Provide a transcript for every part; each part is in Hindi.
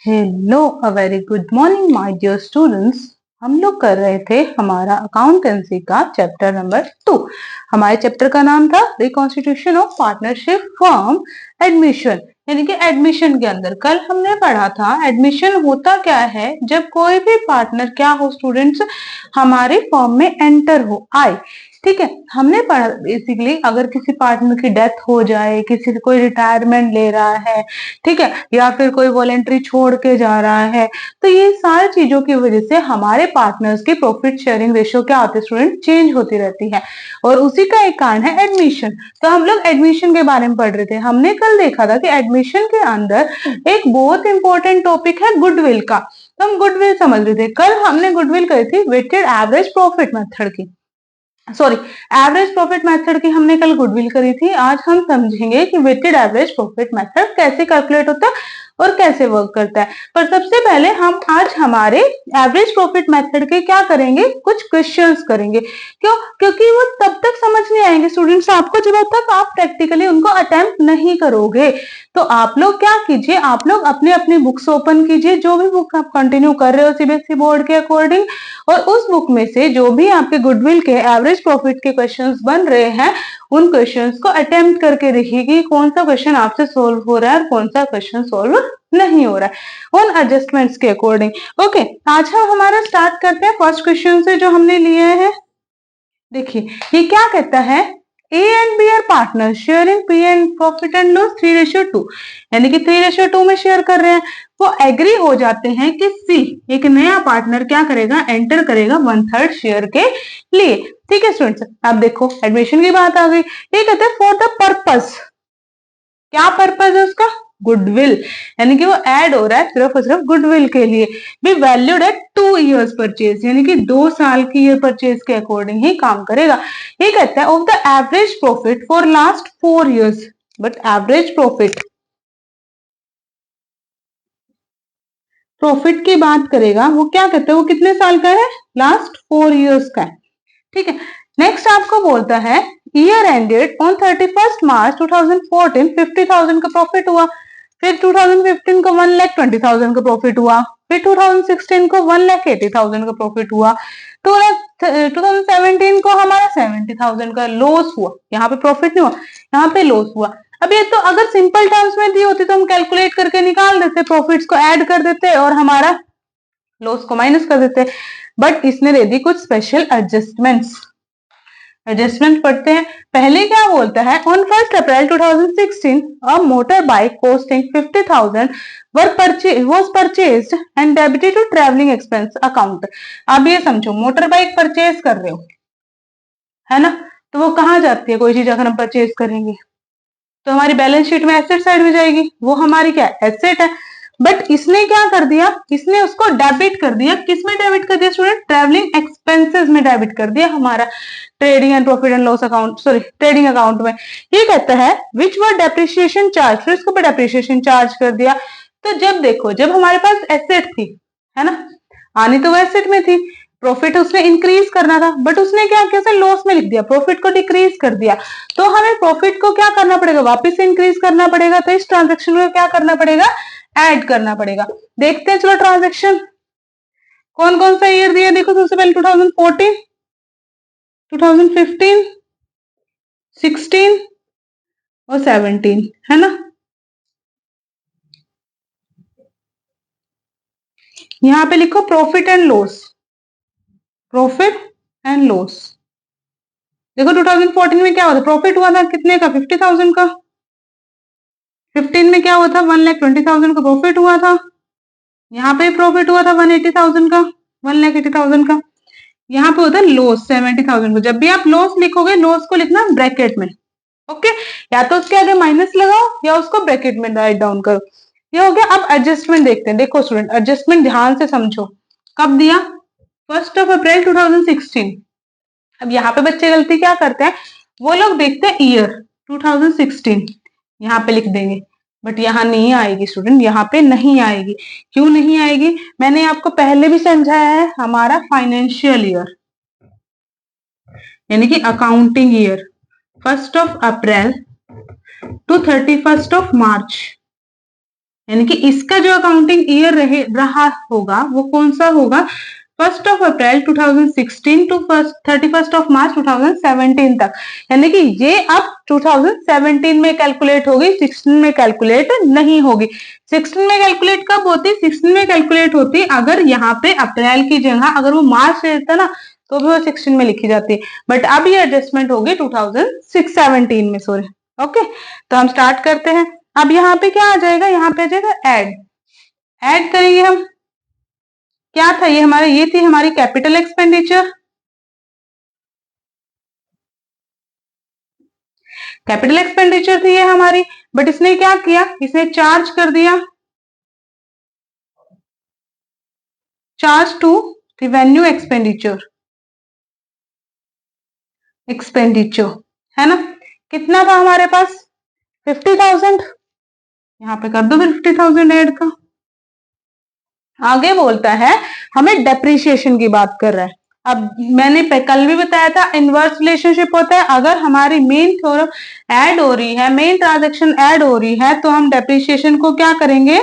Hello, a very good morning my dear students. हम लोग कर रहे थे हमारा अकाउंटेंसी का चैप्टर नंबर 2। हमारे चैप्टर का नाम था reconstitution of partnership firm admission, यानी कि एडमिशन के अंदर कल हमने पढ़ा था एडमिशन होता क्या है। जब कोई भी पार्टनर क्या हो स्टूडेंट्स, हमारे फर्म में एंटर हो, आए। ठीक है, हमने पढ़ा बेसिकली अगर किसी पार्टनर की डेथ हो जाए, किसी कोई रिटायरमेंट ले रहा है, ठीक है, या फिर कोई वॉलेंट्री छोड़ के जा रहा है, तो ये सारी चीजों की वजह से हमारे पार्टनर्स की प्रॉफिट शेयरिंग रेशियो क्या होती है स्टूडेंट, चेंज होती रहती है। और उसी का एक कारण है एडमिशन। तो हम लोग एडमिशन के बारे में पढ़ रहे थे। हमने कल देखा था कि एडमिशन के अंदर एक बहुत इंपॉर्टेंट टॉपिक है गुडविल का। तो हम गुडविल समझ रहे थे। कल हमने गुडविल करी थी वेटेड एवरेज प्रॉफिट मेथड की, सॉरी, एवरेज प्रॉफिट मेथड की हमने कल गुडविल करी थी। आज हम समझेंगे कि वेटेड एवरेज प्रॉफिट मेथड कैसे कैलकुलेट होता है और कैसे वर्क करता है। पर सबसे पहले हम आज हमारे एवरेज प्रॉफिट मेथड के क्या करेंगे, कुछ क्वेश्चंस करेंगे। क्यों? क्योंकि वो तब तक समझ नहीं आएंगे स्टूडेंट्स आपको जब तक आप प्रैक्टिकली उनको अटेम्प्ट नहीं करोगे। तो आप लोग क्या कीजिए, आप लोग अपने अपनी बुक्स ओपन कीजिए, जो भी बुक आप कंटिन्यू कर रहे हो सीबीएसई बोर्ड के अकॉर्डिंग, और उस बुक में से जो भी आपके गुडविल के एवरेज प्रॉफिट के क्वेश्चंस बन रहे हैं, उन क्वेश्चंस को अटेम्प्ट करके देखिए कि कौन सा क्वेश्चन आपसे सोल्व हो रहा है और कौन सा क्वेश्चन सोल्व नहीं हो रहा है, उन एडजस्टमेंट्स के अकॉर्डिंग। ओके, आज हम हमारा स्टार्ट करते हैं फर्स्ट क्वेश्चन से जो हमने लिए हैं। देखिए ये क्या कहता है, A and B are partner sharing P and profit and loss 3:2, यानी कि 3:2 में शेयर कर रहे हैं। वो एग्री हो जाते हैं कि सी एक नया पार्टनर क्या करेगा, एंटर करेगा 1/3 शेयर के लिए। ठीक है स्टूडेंट्स, अब देखो एडमिशन की बात आ गई। ये कहते हैं फॉर द पर्पस, क्या पर्पस है उसका, गुडविल, यानी कि वो ऐड हो रहा है सिर्फ और सिर्फ गुडविल के लिए। भी वैल्यूड एट 2 years परचेज, यानी कि 2 साल की ईयर परचेज के अकॉर्डिंग ही काम करेगा। ये कहता है of the average profit for last 4 years, but average profit की बात करेगा, वो क्या कहते हैं, वो कितने साल का है, लास्ट 4 years का है। ठीक है, नेक्स्ट आपको बोलता है ईयर एंडेड ऑन 31 मार्च 2014 50,000 का प्रॉफिट हुआ। फिर 2015 को 1,20,000 का प्रॉफिट हुआ। फिर 2016 को 1,80,000 का प्रॉफिट हुआ। 2017 को हमारा 70,000 का लॉस हुआ। यहाँ पे प्रॉफिट नहीं हुआ, यहाँ पे लॉस हुआ। अब ये तो अगर सिंपल टर्म्स में दी होती तो हम कैलकुलेट करके निकाल देते, प्रॉफिट्स को ऐड कर देते और हमारा लॉस को माइनस कर देते। बट इसने दे दी कुछ स्पेशल एडजस्टमेंट्स। एडजस्टमेंट पढ़ते हैं। पहले क्या बोलता है, on 1 April 2016 a motor bike costing 50,000 was purchased and debited to traveling expense account। अब ये समझो, मोटर बाइक परचेज कर रहे हो, है ना, तो वो कहाँ जाती है, कोई चीज अगर हम परचेज करेंगे तो हमारी बैलेंस शीट में एसेट साइड में जाएगी, वो हमारी क्या एसेट है। बट इसने क्या कर दिया, इसने उसको डेबिट कर दिया। किस में डेबिट कर दिया स्टूडेंट, ट्रैवलिंग एक्सपेंसेस में डेबिट कर दिया, हमारा trading and profit and loss account, sorry trading account में। ये कहता है विच वर डेप्रिसिएशन चार्ज, फिर इसके ऊपर डेप्रिसिएशन चार्ज कर दिया। तो जब देखो, जब हमारे पास एसेट थी, है ना, आनी तो वो एसेट में थी, प्रॉफिट उसने इंक्रीज करना था, बट उसने क्या किया, लॉस में लिख दिया, प्रॉफिट को डिक्रीज कर दिया। तो हमें प्रॉफिट को क्या करना पड़ेगा, वापस से इंक्रीज करना पड़ेगा। तो इस ट्रांजेक्शन को क्या करना पड़ेगा, ऐड करना पड़ेगा। देखते हैं चलो ट्रांजेक्शन कौन कौन सा ईयर दिया। देखो सबसे पहले 2014, 2015, 16 और 17, है ना। यहाँ पे लिखो profit and loss, profit and loss. देखो 2014 में क्या हुआ था, प्रॉफिट हुआ था कितने का, 50,000 का। 15 में क्या हुआ था, 1,20,000 का प्रॉफिट हुआ था। यहाँ पे प्रॉफिट हुआ था 180,000 का, 1,80,000 का। यहाँ पे होता है लॉस 70,000 का। जब भी आप लॉस लिखोगे, लॉस को लिखना ब्रैकेट में, ओके, या तो उसके आगे माइनस लगाओ या उसको ब्रैकेट में राइट डाउन करो। ये हो गया। अब एडजस्टमेंट देखते हैं। देखो स्टूडेंट, एडजस्टमेंट ध्यान से समझो। कब दिया, 1 अप्रैल 2016। अब यहाँ पे बच्चे गलती क्या करते हैं, वो लोग देखते हैं ईयर 2016, यहाँ पे लिख देंगे, बट यहाँ नहीं आएगी स्टूडेंट, यहाँ पे नहीं आएगी। क्यों नहीं आएगी, मैंने आपको पहले भी समझाया है, हमारा फाइनेंशियल ईयर यानी कि अकाउंटिंग ईयर 1 अप्रैल टू 31 मार्च, यानी कि इसका जो अकाउंटिंग ईयर रहा होगा वो कौन सा होगा, 1 अप्रैल 2016 टू 31 मार्च 2017 तक। यानी कि ये अब 2017 में कैलकुलेट होगी, 16 में कैलकुलेट नहीं होगी। 16 में कैलकुलेट कब होती, 16 में कैलकुलेट होती अगर यहाँ पे अप्रैल की जगह अगर वो मार्च रहता ना तो भी वो 16 में लिखी जाती है, बट अब ये एडजस्टमेंट होगी 2017 में, सॉरी। ओके, तो हम स्टार्ट करते हैं। अब यहाँ पे क्या आ जाएगा, यहाँ पे आ जाएगा ऐड, ऐड करेंगे हम। क्या था ये हमारे, ये थी हमारी कैपिटल एक्सपेंडिचर, कैपिटल एक्सपेंडिचर थी ये हमारी, बट इसने क्या किया, इसने चार्ज कर दिया, charge to revenue expenditure, expenditure है ना। कितना था हमारे पास, 50,000, यहाँ पे कर दो फिर 50,000 ऐड का। आगे बोलता है हमें डेप्रिसिएशन की बात कर रहा है। अब मैंने कल भी बताया था इनवर्स रिलेशनशिप होता है, अगर हमारी मेन थ्योरम ऐड हो रही है, मेन ट्रांजैक्शन ऐड हो रही है तो हम डेप्रिसिएशन को क्या करेंगे,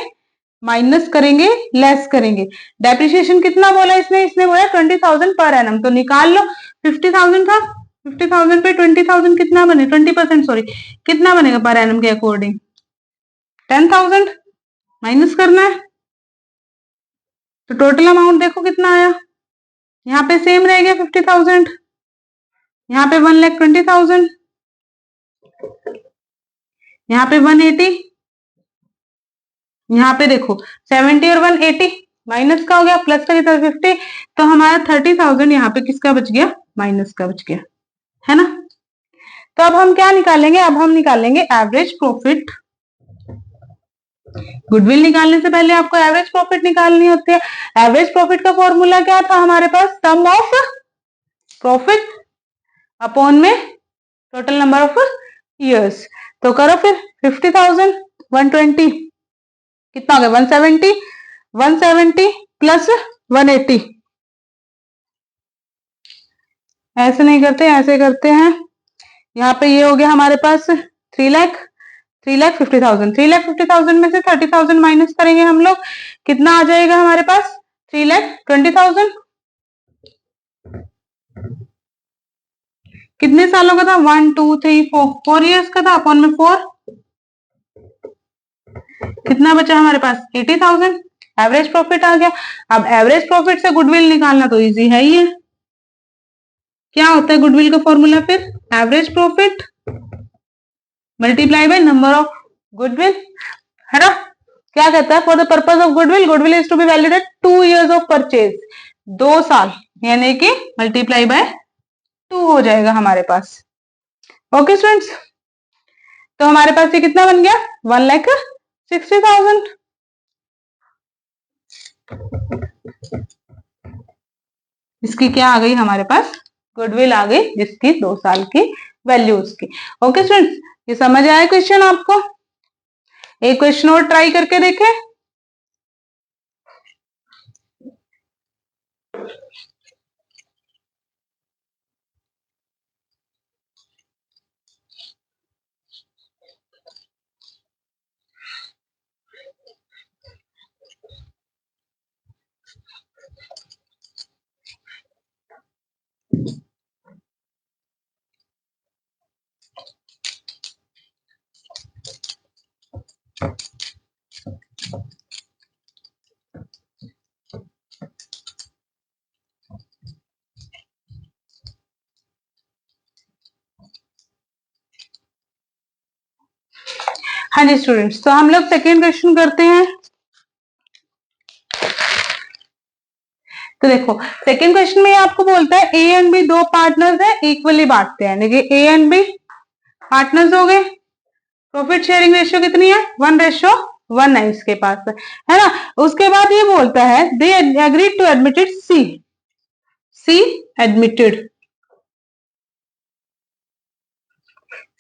माइनस करेंगे, लेस करेंगे। डेप्रिसिएशन कितना बोला इसने, इसने बोला 20,000 पर एनम, तो निकाल लो। 50,000 था, 50,000 पे 20,000 कितना बने, 20%, सॉरी, कितना बनेगा पर एनम के अकॉर्डिंग, 10,000 माइनस करना है। तो टोटल अमाउंट देखो कितना आया, यहाँ पे सेम रह गया 50,000, यहाँ पे 1,20,000, यहाँ पे 180, यहाँ पे देखो 70 और 180 माइनस का हो गया, प्लस का कितना 50, तो हमारा 30,000 यहाँ पे किसका बच गया, माइनस का बच गया, है ना। तो अब हम क्या निकालेंगे, अब हम निकालेंगे एवरेज प्रॉफिट। गुडविल निकालने से पहले आपको एवरेज प्रॉफिट निकालनी होती है। एवरेज प्रॉफिट का फॉर्मूला क्या था हमारे पास, सम ऑफ प्रॉफिट अपॉन में टोटल नंबर ऑफ ईयर्स। तो करो फिर 50,000 120 कितना हो गया, 170, 170 प्लस 180, ऐसे नहीं करते, ऐसे करते हैं। यहाँ पे ये हो गया हमारे पास 3,50,000, 3,50,000 में से 30,000 माइनस करेंगे हम लोग, कितना आ जाएगा हमारे पास, 3,20,000। कितने सालों का था, 1 2 3 4, 4 ईयर्स का था, अपॉन में 4, कितना बचा हमारे पास 80,000। एवरेज प्रॉफिट आ गया। अब एवरेज प्रॉफिट से गुडविल निकालना तो इजी है ही है। क्या होता है गुडविल का फॉर्मूला, फिर average profit multiply by number of goodwill, है ना। क्या कहता है, for the purpose of goodwill, goodwill is to be valued at 2 years of purchase, 2 साल, यानी कि मल्टीप्लाई बाय 2 हो जाएगा हमारे पास। ओके स्टूडेंट्स, तो हमारे पास ये कितना बन गया, 1,60,000। इसकी क्या आ गई हमारे पास, गुडविल आ गई, जिसकी 2 साल की वैल्यू उसकी। ओके स्टूडेंट्स, ये समझ आया क्वेश्चन आपको। एक क्वेश्चन और ट्राई करके देखें। हाँ जी स्टूडेंट्स, तो हम लोग सेकेंड क्वेश्चन करते हैं। तो देखो सेकेंड क्वेश्चन में आपको बोलता है ए एंड बी दो पार्टनर्स हैं, इक्वली बांटते हैं, देखिए ए एंड बी पार्टनर्स हो गए। प्रॉफिट शेयरिंग रेशियो कितनी है, 1:1 है इसके पास, है ना। उसके बाद ये बोलता है they agreed to admitted C, C admitted,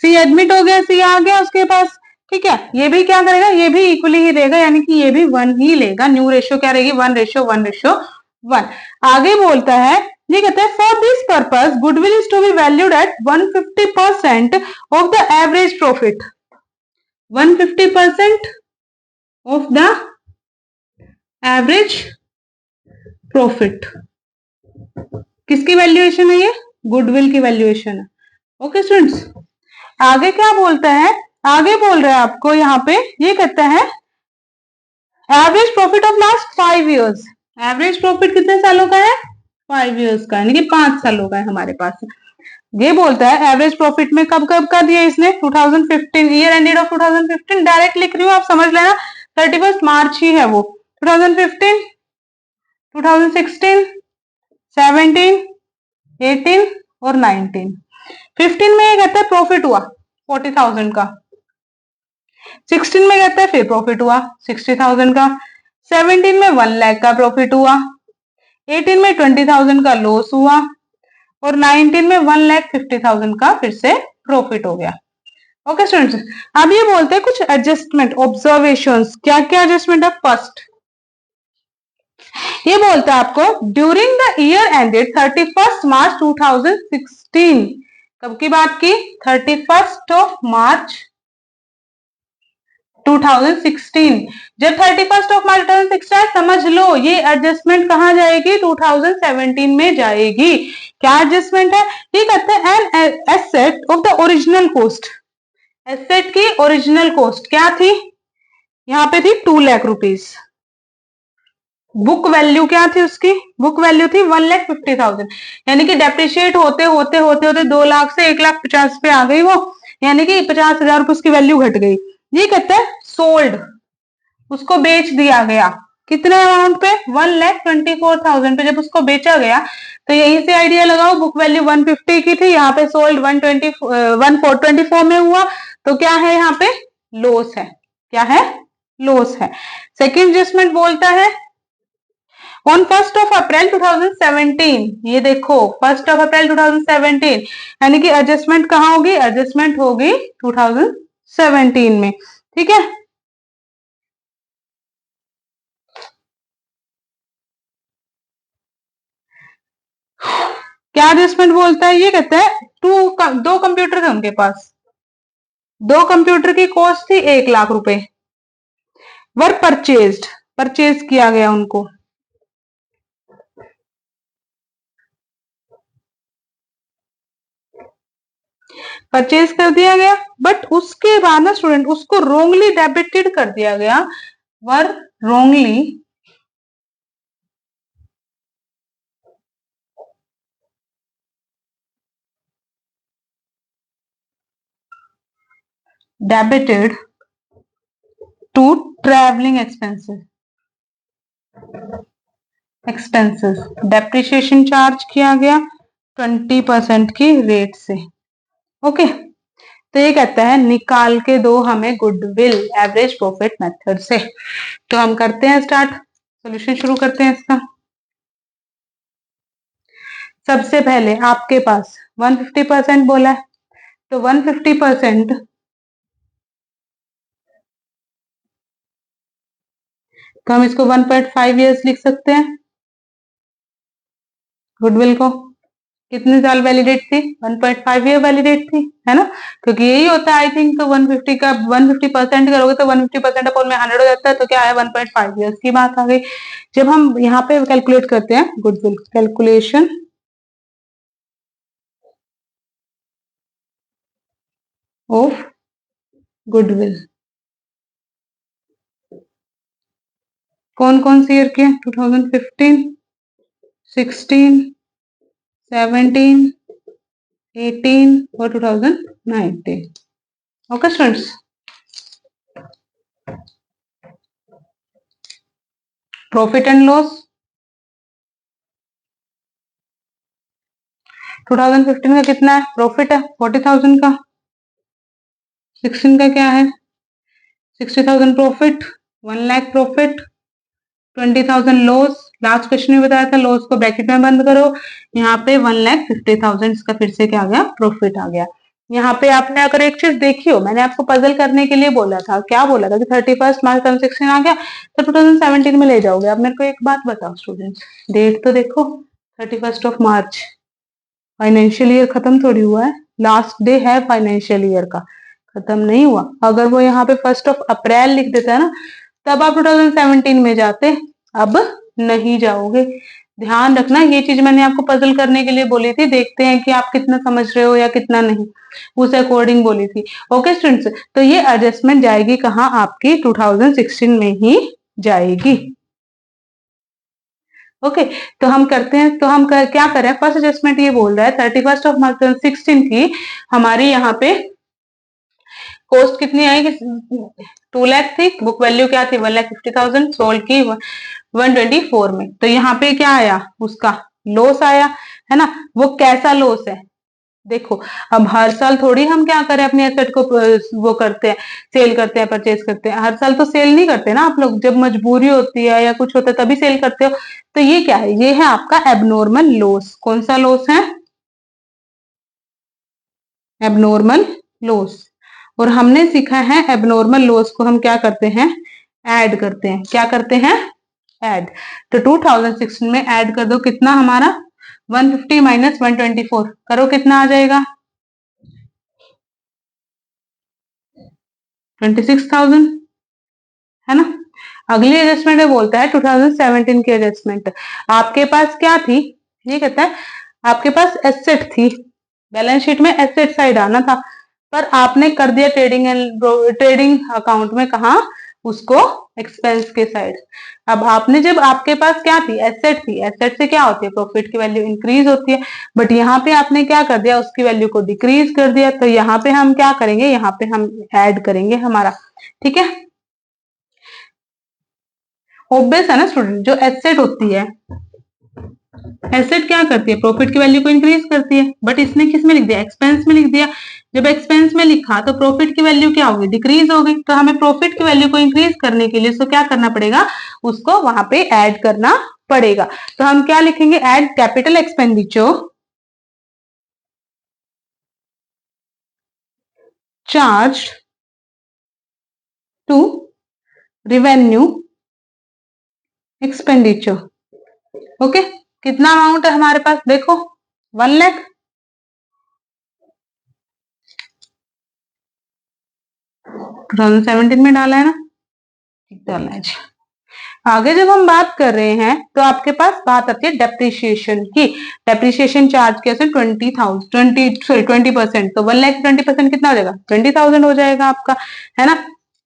C admit हो गया, सी आ गया उसके पास, ठीक है। ये भी क्या करेगा, ये भी इक्वली ही देगा, यानी कि ये भी 1 ही लेगा। न्यू रेशियो क्या रहेगी, 1:1:1। आगे बोलता है, ये कहता है for this purpose goodwill is to be valued at 150% of the average profit, 150% of the average profit. किसकी वैल्यूएशन है ये? गुडविल की वैल्यूएशन है। ओके स्टूडेंट्स, आगे क्या बोलता है? आगे बोल रहा है आपको यहाँ पे, ये कहता है average profit of last 5 years. Average profit कितने सालों का है? 5 इयर्स का, यानी कि 5 सालों का है हमारे पास। ये बोलता है एवरेज प्रॉफिट में कब कब का दिया इसने? 2015, ईयर एंडेड ऑफ 2015। डायरेक्ट लिख रही हूँ, आप समझ लेना 31 मार्च ही है वो। 2015, 2016, 17, 18 और 19। 15 में ये कहता है प्रॉफिट हुआ 40,000 का। 16 में कहता है फिर प्रॉफिट हुआ 60,000 का। 17 में 1 लाख का प्रॉफिट हुआ। 18 में 20,000 का लॉस हुआ और 19 में 1,50,000 का फिर से प्रॉफिट हो गया। ओके स्टूडेंट्स, अब ये बोलते हैं कुछ एडजस्टमेंट, ऑब्जर्वेशंस। क्या क्या एडजस्टमेंट है? फर्स्ट ये बोलता है आपको ड्यूरिंग द ईयर एंडेड 31 मार्च 2016। कब की बात की? 31 मार्च 2016। जब 31 मार्च 2016 समझ लो ये एडजस्टमेंट कहां जाएगी? 2017 में जाएगी। क्या एडजस्टमेंट है? ये कहते हैं an asset of the original cost. Asset की ओरिजिनल कॉस्ट क्या थी? यहाँ पे थी 2 लाख रुपीज। बुक वैल्यू क्या थी उसकी? बुक वैल्यू थी 1,50,000, यानी कि डेप्रिशिएट होते होते होते होते 2 लाख से 1,50,000 पे आ गई वो, यानी कि 50,000 रुपए उसकी वैल्यू घट गई। ये कहते हैं सोल्ड, उसको बेच दिया गया। कितने अमाउंट पे? 1,24,000 पे जब उसको बेचा गया। तो यहीं से आइडिया लगाओ, बुक वैल्यू 150 की थी, यहाँ पे सोल्ड 124 में हुआ, तो क्या है यहाँ पे? लॉस है। क्या है? लॉस है। सेकेंड एडजस्टमेंट बोलता है ऑन 1 अप्रैल 2017। ये देखो 1 अप्रैल 2017, यानी कि एडजस्टमेंट कहाँ होगी? एडजस्टमेंट होगी 2017 में। ठीक है, क्या एडजस्टमेंट बोलता है? ये कहता है दो कंप्यूटर थे उनके पास, 2 कंप्यूटर की कॉस्ट थी 1 लाख रुपए। वर परचेज्ड, परचेज किया गया उनको। परचेज कर दिया गया, बट उसके बाद ना स्टूडेंट उसको रोंगली डेबिटेड कर दिया गया। Were wrongly debited to travelling expenses. Depreciation charge किया गया 20% की रेट से। ओके, तो ये कहता है निकाल के दो हमें गुडविल एवरेज प्रॉफिट मेथड से। तो हम करते हैं स्टार्ट, सॉल्यूशन शुरू करते हैं इसका। सबसे पहले आपके पास 150% बोला है, तो 150% तो हम इसको 1.5 ईयर्स लिख सकते हैं। गुडविल को कितने साल वैलिडेट थी? 1.5 ईयर वैलिडेट थी, है ना? क्योंकि यही होता है आई थिंक। तो 150 का 150% करोगे तो 150% अपॉन में 100 हो जाता है, तो क्या है 1.5 ईयर्स की बात आ गई। जब हम यहाँ पे कैलकुलेट करते हैं गुडविल, कैलकुलेशन ऑफ गुडविल, कौन कौन सी ईयर की है? 2015, 16, 17, 18 और 2019। Okay students, profit and loss 2015 का कितना है? प्रॉफिट है 40,000 का। 16 का क्या है? 60,000 profit, 1 lakh profit, 20,000 loss. Last question में बताया था लॉस को ब्रैकेट में बंद करो। यहाँ पे 1,50,000 इसका फिर से क्या आ गया? प्रॉफिट आ गया। यहाँ पे आपने अगर एक चीज देखी हो, मैंने आपको पजल करने के लिए बोला था, क्या बोला था कि 31 मार्च 2016 आ गया तो 2017 में ले जाओगे। अब मेरे को एक बात बताओ स्टूडेंट्स, डेट तो देखो 31 मार्च, फाइनेंशियल ईयर खत्म थोड़ी हुआ है, लास्ट डे है फाइनेंशियल ईयर का, खत्म नहीं हुआ। अगर वो यहाँ पे 1 अप्रैल लिख देता है ना, तब आप 2017 में जाते, अब नहीं जाओगे। ध्यान रखना, ये चीज मैंने आपको पजल करने के लिए बोली थी, देखते हैं कि आप कितना समझ रहे हो या कितना नहीं, उस अकॉर्डिंग बोली थी। ओके स्टूडेंट्स, तो ये एडजस्टमेंट जाएगी कहाँ, आपकी 2016 में ही जाएगी। ओके, तो हम करते हैं, तो हम क्या करें, फर्स्ट एडजस्टमेंट ये बोल रहा है 31 ऑफ मार्च 2016 की हमारी यहाँ पे कॉस्ट कितनी आएगी, 2 लाख थी, बुक वैल्यू क्या थी 1,50,000, सोल्ड की 124 में। तो यहाँ पे क्या आया, उसका लॉस आया, है ना। वो कैसा लॉस है, देखो अब हर साल थोड़ी हम क्या करें, अपने एसेट को वो करते हैं, सेल करते हैं, परचेज करते हैं। हर साल तो सेल नहीं करते ना आप लोग, जब मजबूरी होती है या कुछ होता है तभी सेल करते हो। तो ये क्या है, ये है आपका एबनॉर्मल लॉस। कौन सा लॉस है, एबनॉर्मल लॉस। और हमने सीखा है एबनॉर्मल लॉस को हम क्या करते हैं, ऐड करते हैं। क्या करते हैं, ऐड। तो 2016 में ऐड कर दो, कितना हमारा 150 माइनस 124, करो कितना आ जाएगा 26,000, है ना। अगली एडजस्टमेंट में बोलता है 2017 की एडजस्टमेंट। आपके पास क्या थी, ये कहता है आपके पास एसेट थी, बैलेंस शीट में एसेट साइड आना था, पर आपने कर दिया ट्रेडिंग अकाउंट में, कहा उसको एक्सपेंस के साइड। अब आपने जब आपके पास क्या थी, एसेट थी, एसेट से क्या होती है, प्रॉफिट की वैल्यू इंक्रीज होती है, बट यहाँ पे आपने क्या कर दिया, उसकी वैल्यू को डिक्रीज कर दिया। तो यहाँ पे हम क्या करेंगे, यहाँ पे हम ऐड करेंगे हमारा, ठीक है। ऑब्वियस है ना स्टूडेंट, जो एसेट होती है, एसेट क्या करती है, प्रॉफिट की वैल्यू को इंक्रीज करती है, बट इसने किस में लिख दिया, एक्सपेंस में लिख दिया। जब एक्सपेंस में लिखा तो प्रॉफिट की वैल्यू क्या होगी, डिक्रीज होगी। तो हमें प्रॉफिट की वैल्यू को इंक्रीज करने के लिए उसको क्या करना पड़ेगा, उसको वहां पे ऐड करना पड़ेगा। तो हम क्या लिखेंगे, add capital expenditure charge to revenue expenditure. Okay, कितना अमाउंट है हमारे पास, देखो 1 लाख। टू 2017 में डाला है ना, ठीक डाला है जी। आगे जब हम बात कर रहे हैं तो आपके पास बात आती है डेप्रिसिएशन की। डेप्रिसिएशन चार्ज कैसे, 20% तो 1 लाख 20% कितना हो जाएगा, 20,000 हो जाएगा आपका, है ना।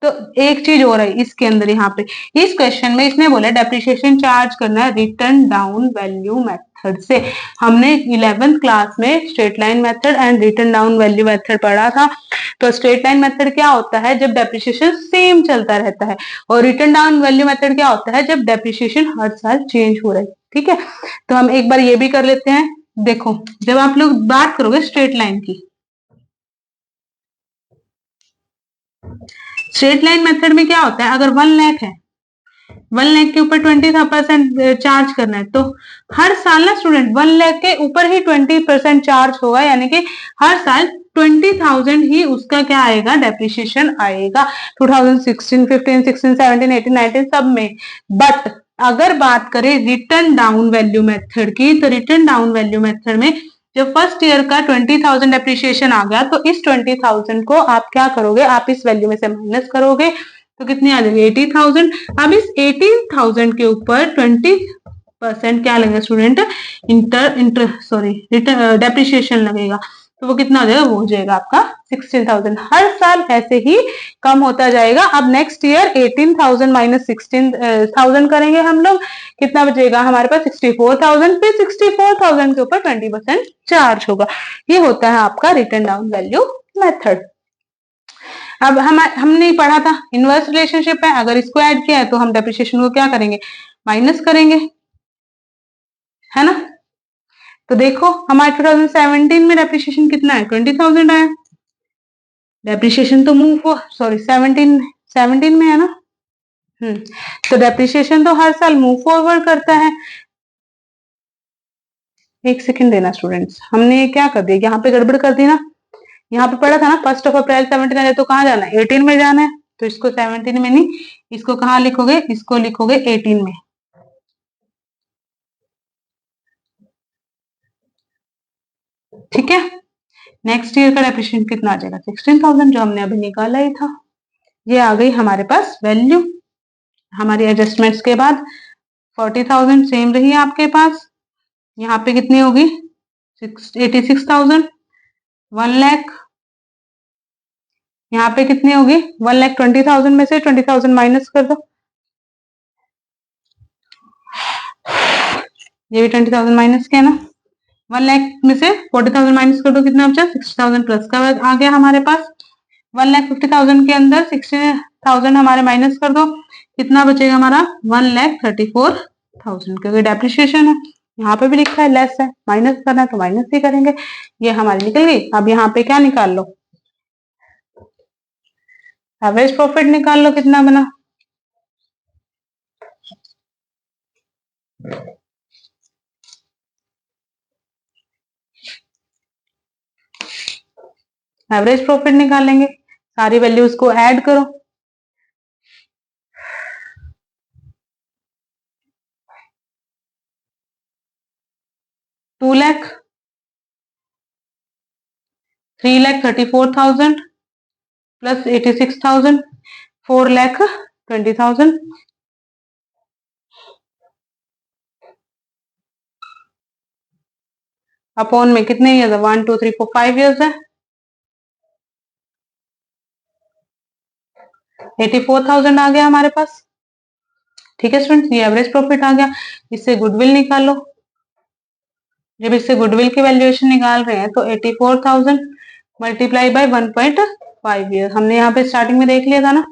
तो एक चीज और है इसके अंदर, यहाँ पे इस क्वेश्चन में इसने बोला डेप्रिसिएशन चार्ज करना है रिटर्न डाउन वैल्यू मेथड से। हमने 11th क्लास में straight line method and return down value method पढ़ा था। तो स्ट्रेट लाइन मेथड क्या होता है, जब डेप्रिसिएशन सेम चलता रहता है, और रिटर्न डाउन वैल्यू मेथड क्या होता है, जब डेप्रिसिएशन हर साल चेंज हो रहा है, ठीक है। तो हम एक बार ये भी कर लेते हैं। देखो जब आप लोग बात करोगे स्ट्रेट लाइन की, स्ट्रेट लाइन मेथड में क्या होता है, अगर 1 लाख है, 1 लाख के ऊपर 20% चार्ज करना है, तो हर साल ना स्टूडेंट 1 लाख के ऊपर ही 20% चार्ज होगा, यानी कि हर साल 20,000 ही उसका क्या आएगा, डेप्रिसिएशन आएगा 2016, 15, 16, 17, 18, 19 सब में। बट अगर बात करें रिटर्न डाउन वैल्यू मेथड की, तो रिटर्न डाउन वैल्यू मेथड में जब फर्स्ट ईयर का 20,000 डेप्रिसिएशन आ गया, तो इस 20,000 को आप क्या करोगे, आप इस वैल्यू में से माइनस करोगे, तो कितनी आ जाएगी 80,000। अब इस 18,000 के ऊपर 20% क्या लगेगा स्टूडेंट, रिटर्न डेप्रिसिएशन लगेगा। तो वो कितना हो जाएगा, वो हो जाएगा आपका 16,000। हर साल ऐसे ही कम होता जाएगा। अब नेक्स्ट ईयर 18,000 माइनस 16,000 करेंगे हम लोग, कितना बचेगा हमारे पास 64,000। फिर 64,000 के ऊपर 20% चार्ज होगा। ये होता है आपका रिटर्न डाउन वैल्यू मेथड। अब हमने पढ़ा था इनवर्स रिलेशनशिप है, अगर इसको ऐड किया है तो हम डेप्रिसिएशन को क्या करेंगे, माइनस करेंगे, है ना। तो देखो हमारे 2017 में डेप्रिसिएशन कितना है, 20,000 आया। डेप्रिसिएशन तो मूव, सॉरी 17 में है ना, तो डेप्रिसिएशन तो हर साल मूव फॉरवर्ड करता है। एक सेकंड देना स्टूडेंट्स, हमने क्या कर दिया, यहाँ पे गड़बड़ कर दी ना। यहाँ पे पढ़ा था ना 1 अप्रैल 17 है, तो कहाँ जाना है, 18 में जाना है। तो इसको 17 में नहीं, इसको कहाँ लिखोगे, इसको लिखोगे 18 में। ठीक है, नेक्स्ट ईयर का डेप्रिसिएशन कितना आ जाएगा, 16,000, जो हमने अभी निकाला ही था। ये आ गई हमारे पास वैल्यू। हमारी एडजस्टमेंट्स के बाद 40,000 सेम रही आपके पास। यहाँ पे कितनी होगी 86,000, 1 लाख। यहाँ पे कितनी होगी 1,20,000 में से 20,000 माइनस कर दो, ये भी 20,000 माइनस किया ना। 1 लाख में से 40,000 माइनस कर दो, कितना बचा 60,000 प्लस का आ गया हमारे पास। 1,50,000 के अंदर 60,000 हमारे माइनस कर दो, कितना बचेगा हमारा 1,34,000, क्योंकि डेप्रिसिएशन है। यहाँ पे भी लिखा है लेस है, माइनस करना है तो माइनस ही करेंगे। ये हमारी निकल गई। अब यहाँ पे क्या निकाल लो, एवरेज प्रॉफिट निकाल लो, कितना बना एवरेज प्रॉफिट निकालेंगे, सारी वैल्यूज को ऐड करो। 2 लाख, 3,34,000 प्लस 86,000, 4,20,000। अपॉन में कितने ईयर्स है 1 2 3 4 5 ईयर्स है, 84,000 आ गया हमारे पास। ठीक है स्टूडेंट्स, ये एवरेज प्रॉफिट आ गया। इससे गुडविल निकालो। जब इससे गुडविल की वैल्यूएशन निकाल रहे हैं तो 84,000 मल्टीप्लाई बाय 1.5 ईयर, हमने यहाँ पे स्टार्टिंग में देख लिया था ना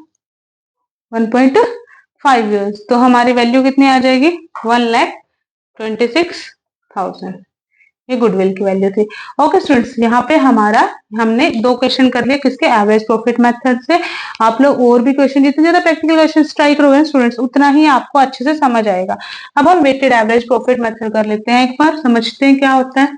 1.5 ईयर्स, तो हमारी वैल्यू कितनी आ जाएगी 1,26,000। ये गुडविल की वैल्यू थी। ओके स्टूडेंट्स, यहाँ पे हमने 2 क्वेश्चन कर लिए किसके, एवरेज प्रॉफिट मेथड से। आप लोग और भी क्वेश्चन, जितने ज्यादा प्रैक्टिकल क्वेश्चन ट्राई करोगे स्टूडेंट्स उतना ही आपको अच्छे से समझ आएगा। अब हम वेटेड एवरेज प्रॉफिट मेथड कर लेते हैं, एक बार समझते हैं क्या होता है।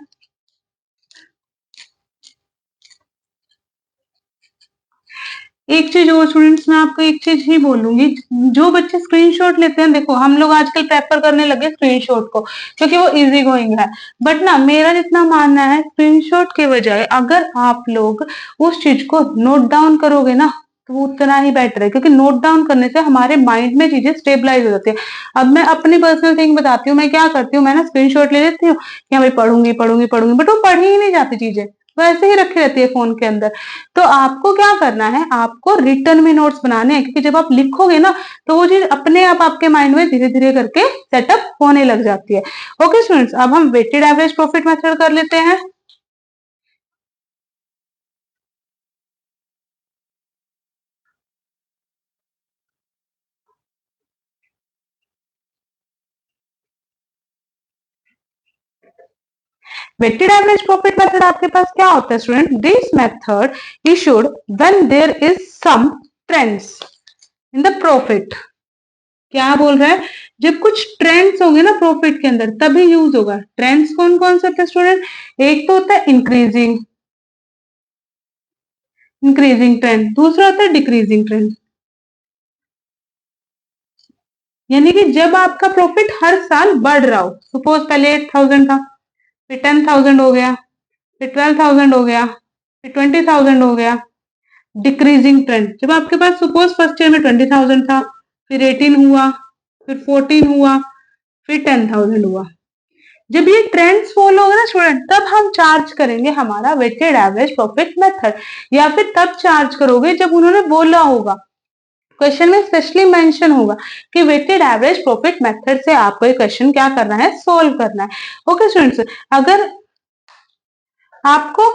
एक चीज और स्टूडेंट्स, मैं आपको एक चीज ही बोलूंगी, जो बच्चे स्क्रीनशॉट लेते हैं, देखो हम लोग आजकल प्रेफर करने लगे स्क्रीनशॉट को क्योंकि वो इजी गोइंग है, बट ना मेरा जितना मानना है स्क्रीनशॉट के बजाय अगर आप लोग उस चीज को नोट डाउन करोगे ना तो वो उतना ही बेटर है, क्योंकि नोट डाउन करने से हमारे माइंड में चीजें स्टेबलाइज हो जाती है। अब मैं अपनी पर्सनल थिंग बताती हूँ, मैं क्या करती हूँ, मैं ना स्क्रीनशॉट ले लेती हूँ कि हाँ भाई पढ़ूंगी पढ़ूंगी पढ़ूंगी, बट वो पढ़ी ही नहीं जाती चीजें, वो ऐसे ही रखी रहती है फोन के अंदर। तो आपको क्या करना है, आपको रिटर्न में नोट्स बनाने हैं, क्योंकि जब आप लिखोगे ना तो वो चीज अपने आप आपके माइंड में धीरे धीरे करके सेटअप होने लग जाती है। ओके स्टूडेंट्स, अब हम वेटेड एवरेज प्रॉफिट मेथड कर लेते हैं। वेटेड एवरेज प्रॉफिट मेथड आपके पास क्या होता है student, this method issued when there is some trends in the profit. क्या बोल रहा है, जब कुछ ट्रेंड्स होंगे ना प्रॉफिट के अंदर तभी यूज होगा। ट्रेंड्स कौन कौन से होते हैं स्टूडेंट, एक तो होता है इंक्रीजिंग ट्रेंड, दूसरा होता है डिक्रीजिंग ट्रेंड। यानी कि जब आपका प्रॉफिट हर साल बढ़ रहा हो, सपोज पहले 8,000 था, फिर 10,000 हो गया, फिर 12,000 हो गया, फिर 20,000 हो गया। डिक्रीजिंग ट्रेंड, जब आपके पास सपोज फर्स्ट ईयर में 20,000 था, फिर 18 हुआ, फिर 14 हुआ, फिर 10,000 हुआ। जब ये ट्रेंड्स फॉलो होगा ना स्टूडेंट, तब हम चार्ज करेंगे हमारा वेटेड एवरेज प्रॉफिट मेथड, या फिर तब चार्ज करोगे जब उन्होंने बोला होगा, क्वेश्चन में स्पेशली मेंशन होगा कि वेटेड एवरेज प्रॉफिट मेथड से आपको ये क्वेश्चन क्या करना है, सोल्व करना है। ओके स्टूडेंट्स, अगर आपको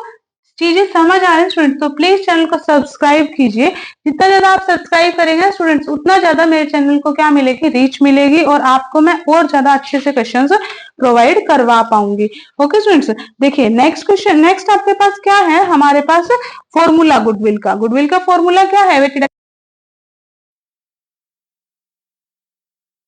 चीजें समझ आ रही है स्टूडेंट तो प्लीज चैनल को सब्सक्राइब कीजिए। जितना ज्यादा आप सब्सक्राइब करेंगे स्टूडेंट्स उतना ज्यादा मेरे चैनल को क्या मिलेगी, रीच मिलेगी, और आपको मैं और ज्यादा अच्छे से क्वेश्चंस प्रोवाइड करवा पाऊंगी। ओके स्टूडेंट्स, देखिए नेक्स्ट क्वेश्चन, नेक्स्ट आपके पास क्या है, हमारे पास फॉर्मूला गुडविल का। गुडविल का फॉर्मूला क्या है, वेटेड